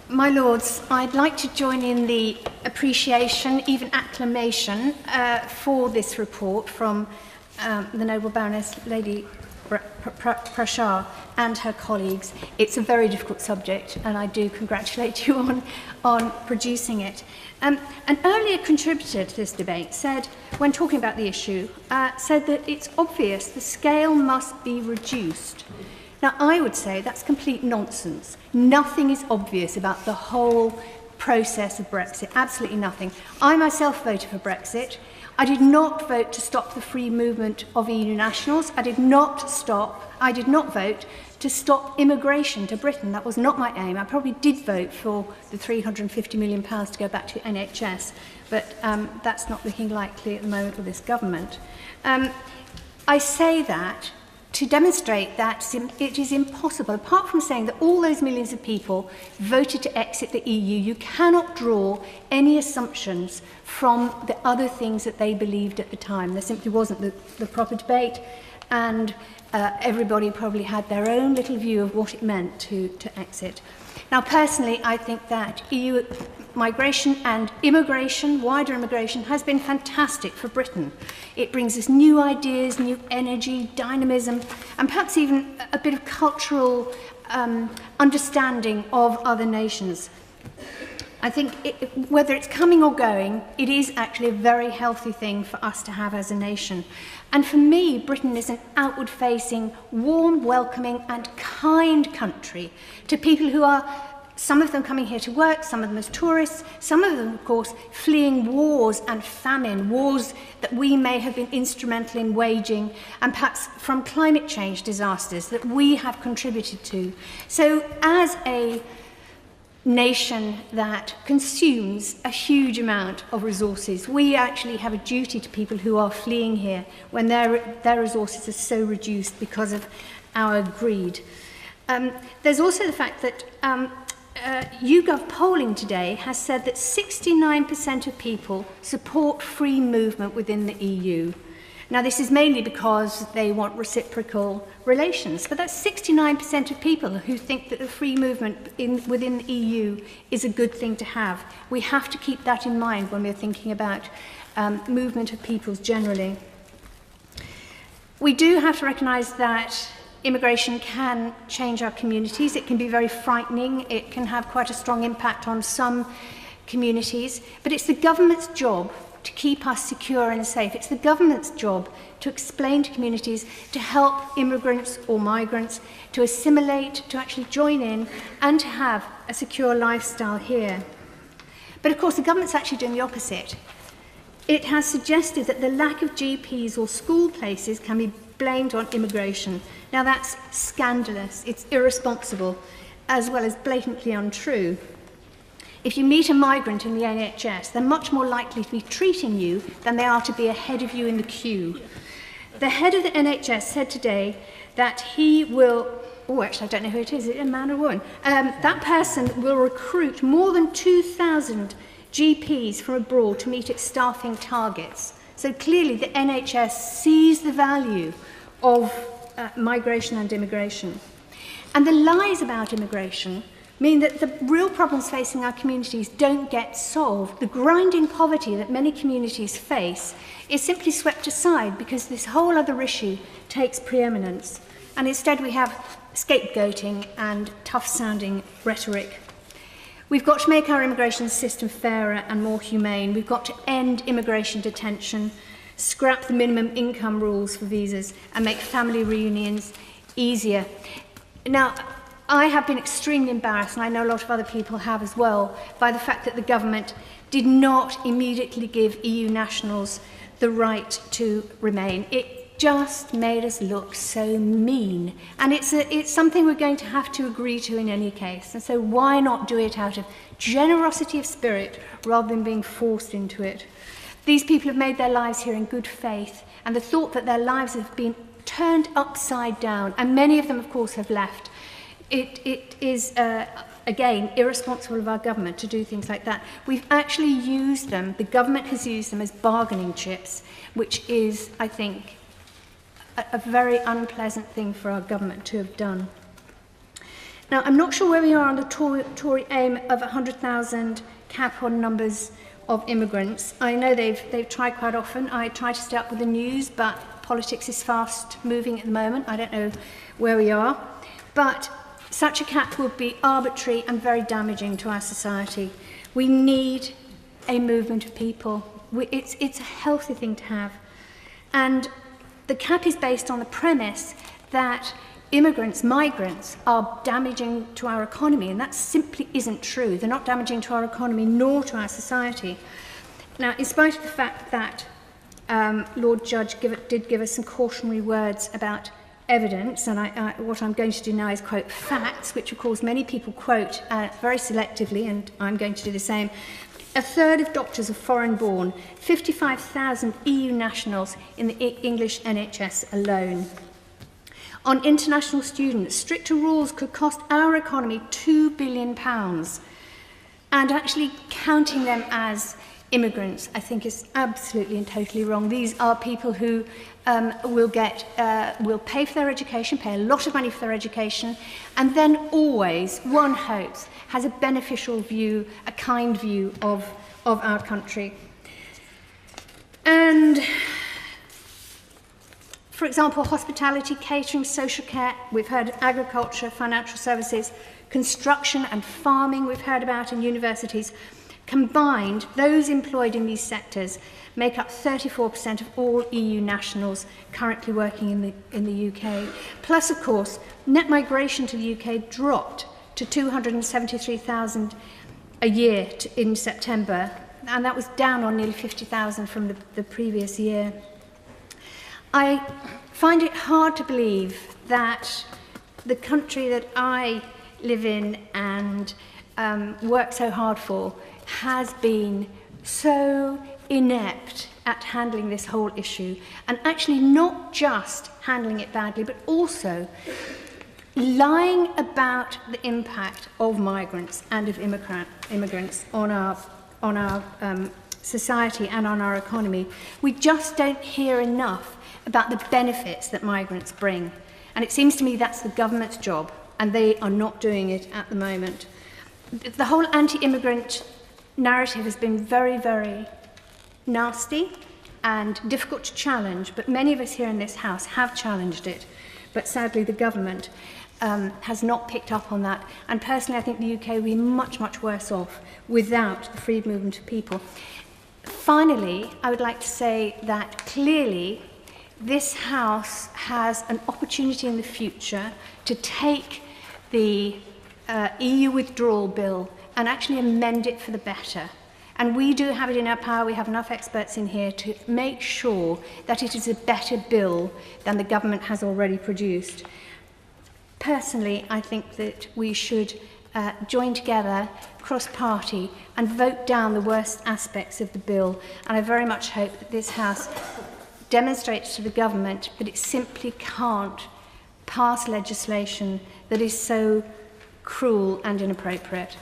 My Lords, I'd like to join in the appreciation, even acclamation, for this report from the Noble Baroness Lady Prashar and her colleagues. It's a very difficult subject, and I do congratulate you on producing it. An earlier contributor to this debate said, when talking about the issue, said that it's obvious the scale must be reduced. Now, I would say that's complete nonsense. Nothing is obvious about the whole process of Brexit, absolutely nothing. I myself voted for Brexit. I did not vote to stop the free movement of EU nationals. I did not vote to stop immigration to Britain. That was not my aim. I probably did vote for the £350 million to go back to NHS, but that's not looking likely at the moment with this government. I say that to demonstrate that it is impossible, apart from saying that all those millions of people voted to exit the EU, you cannot draw any assumptions from the other things that they believed at the time. There simply wasn't the proper debate, and everybody probably had their own little view of what it meant to exit. Now, personally, I think that EU migration and immigration, wider immigration, has been fantastic for Britain. It brings us new ideas, new energy, dynamism, and perhaps even a bit of cultural understanding of other nations. I think whether it's coming or going, it is actually a very healthy thing for us to have as a nation. And for me, Britain is an outward-facing, warm, welcoming and kind country to people who are, some of them coming here to work, some of them as tourists, some of them, of course, fleeing wars and famine, wars that we may have been instrumental in waging, and perhaps from climate change disasters that we have contributed to. So as a nation that consumes a huge amount of resources, we actually have a duty to people who are fleeing here when their resources are so reduced because of our greed. There's also the fact that YouGov polling today has said that 69% of people support free movement within the EU. Now, this is mainly because they want reciprocal relations, but that's 69% of people who think that the free movement within the EU is a good thing to have. We have to keep that in mind when we're thinking about movement of peoples generally. We do have to recognise that immigration can change our communities. It can be very frightening. It can have quite a strong impact on some communities, but it's the government's job to keep us secure and safe. It's the government's job to explain to communities, to help immigrants or migrants to assimilate, to actually join in, and to have a secure lifestyle here. But of course, the government's actually doing the opposite. It has suggested that the lack of GPs or school places can be blamed on immigration. Now, that's scandalous, it's irresponsible, as well as blatantly untrue. If you meet a migrant in the NHS, they're much more likely to be treating you than they are to be ahead of you in the queue. The head of the NHS said today that he will, actually I don't know who it is it a man or a woman? That person will recruit more than 2,000 GPs from abroad to meet its staffing targets. So clearly the NHS sees the value of migration and immigration. And the lies about immigration mean that the real problems facing our communities don't get solved. The grinding poverty that many communities face is simply swept aside because this whole other issue takes preeminence. And instead we have scapegoating and tough-sounding rhetoric. We've got to make our immigration system fairer and more humane. We've got to end immigration detention, scrap the minimum income rules for visas, and make family reunions easier. Now, I have been extremely embarrassed, and I know a lot of other people have as well, by the fact that the government did not immediately give EU nationals the right to remain. It just made us look so mean. And it's something we're going to have to agree to in any case. And so why not do it out of generosity of spirit rather than being forced into it? These people have made their lives here in good faith, and the thought that their lives have been turned upside down, and many of them, of course, have left. It is, again, irresponsible of our government to do things like that. We've actually used them, the government has used them as bargaining chips, which is, I think, a very unpleasant thing for our government to have done. Now, I'm not sure where we are on the Tory aim of 100,000 cap on numbers of immigrants. I know they've tried quite often. I try to stay up with the news, but politics is fast moving at the moment. I don't know where we are. But such a cap would be arbitrary and very damaging to our society. We need a movement of people. It's a healthy thing to have. And the cap is based on the premise that immigrants, migrants, are damaging to our economy, and that simply isn't true. They're not damaging to our economy nor to our society. Now, in spite of the fact that Lord Judge did give us some cautionary words about evidence, and what I'm going to do now is quote facts, which of course many people quote very selectively, and I'm going to do the same. A third of doctors are foreign-born, 55,000 EU nationals in the English NHS alone. On international students, stricter rules could cost our economy £2 billion. And actually counting them as immigrants, I think, is absolutely and totally wrong. These are people who will pay for their education, pay a lot of money for their education, and then always, one hopes, has a beneficial view, a kind view of our country. And for example, hospitality, catering, social care, we've heard agriculture, financial services, construction and farming we've heard about, and universities. Combined, those employed in these sectors make up 34% of all EU nationals currently working in the UK. Plus, of course, net migration to the UK dropped to 273,000 a year in September, and that was down on nearly 50,000 from the previous year. I find it hard to believe that the country that I live in and work so hard for has been so inept at handling this whole issue, and actually not just handling it badly, but also lying about the impact of migrants and of immigrants on our society and on our economy. We just don't hear enough about the benefits that migrants bring. And it seems to me that's the government's job, and they are not doing it at the moment. The whole anti-immigrant narrative has been very, very nasty and difficult to challenge, but many of us here in this House have challenged it. But sadly, the government has not picked up on that. And personally, I think the UK would be much, much worse off without the free movement of people. Finally, I would like to say that clearly this House has an opportunity in the future to take the EU withdrawal bill and actually amend it for the better. And we do have it in our power. We have enough experts in here to make sure that it is a better bill than the government has already produced. Personally, I think that we should join together, cross-party, and vote down the worst aspects of the bill. And I very much hope that this House demonstrates to the government that it simply can't pass legislation that is so cruel and inappropriate.